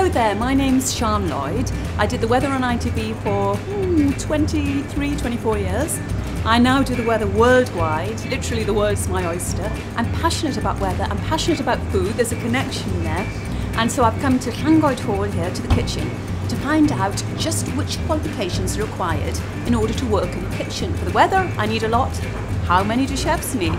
Hello there, my name's Sian Lloyd. I did the weather on ITV for 24 years. I now do the weather worldwide, literally the world's my oyster. I'm passionate about weather, I'm passionate about food, there's a connection there. And so I've come to Llangoed Hall here, to the kitchen, to find out just which qualifications are required in order to work in the kitchen. For the weather, I need a lot. How many do chefs need?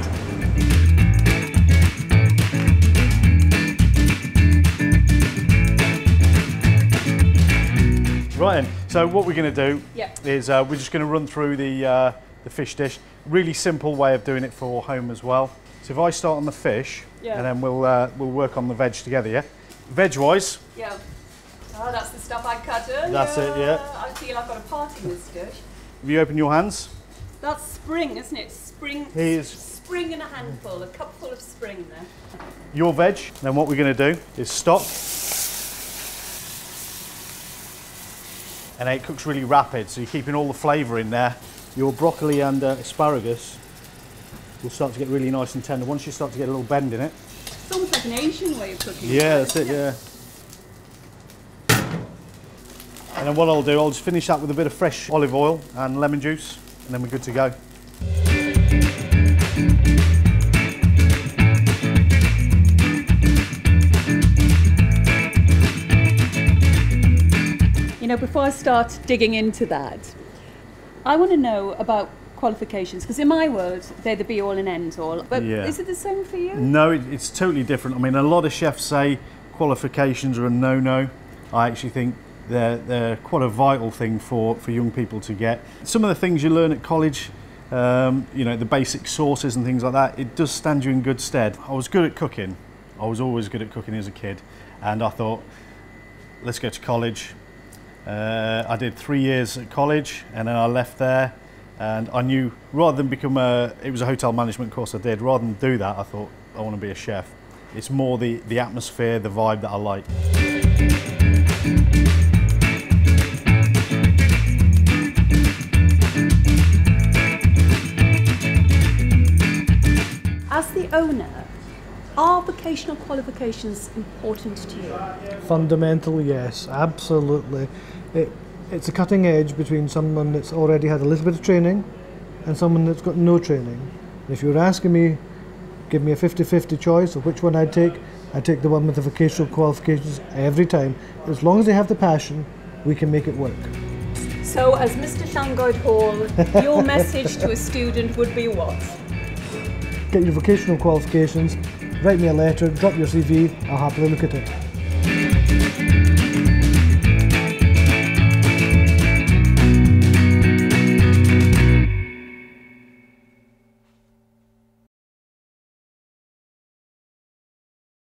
Right then, so what we're going to do is we're just going to run through the fish dish. Really simple way of doing it for home as well. So if I start on the fish, and then we'll work on the veg together, yeah? Veg-wise. Yeah. Oh, that's the stuff I cut earlier. That's it, yeah. I feel I've got a part in this dish. Have you opened your hands? That's spring, isn't it? Spring. Spring in a handful, a cupful of spring there. Your veg, then what we're going to do is stop. And it cooks really rapid, so you're keeping all the flavour in there. Your broccoli and asparagus will start to get really nice and tender once you start to get a little bend in it. It's almost like an Asian way of cooking. Yeah, that's it, yeah. And then what I'll do, I'll just finish that with a bit of fresh olive oil and lemon juice, and then we're good to go. You know, before I start digging into that, I want to know about qualifications, because in my world, they're the be-all and end-all. But is it the same for you? No, it's totally different. I mean, a lot of chefs say qualifications are a no-no. I actually think they're quite a vital thing for young people to get. Some of the things you learn at college, you know, the basic sauces and things like that, it does stand you in good stead. I was good at cooking. I was always good at cooking as a kid. And I thought, let's go to college. I did 3 years at college, and then I left there, and I knew rather than become it was a hotel management course I did, rather than do that, I thought I want to be a chef. It's more the atmosphere, the vibe that I like. As the owner, are vocational qualifications important to you? Fundamental, yes, absolutely. It's a cutting edge between someone that's already had a little bit of training and someone that's got no training. If you were asking me, give me a 50-50 choice of which one I'd take the one with the vocational qualifications every time. As long as they have the passion, we can make it work. So as Mr. Llangoed Hall, your message to a student would be what? Get your vocational qualifications, write me a letter, drop your CV, I'll happily look at it.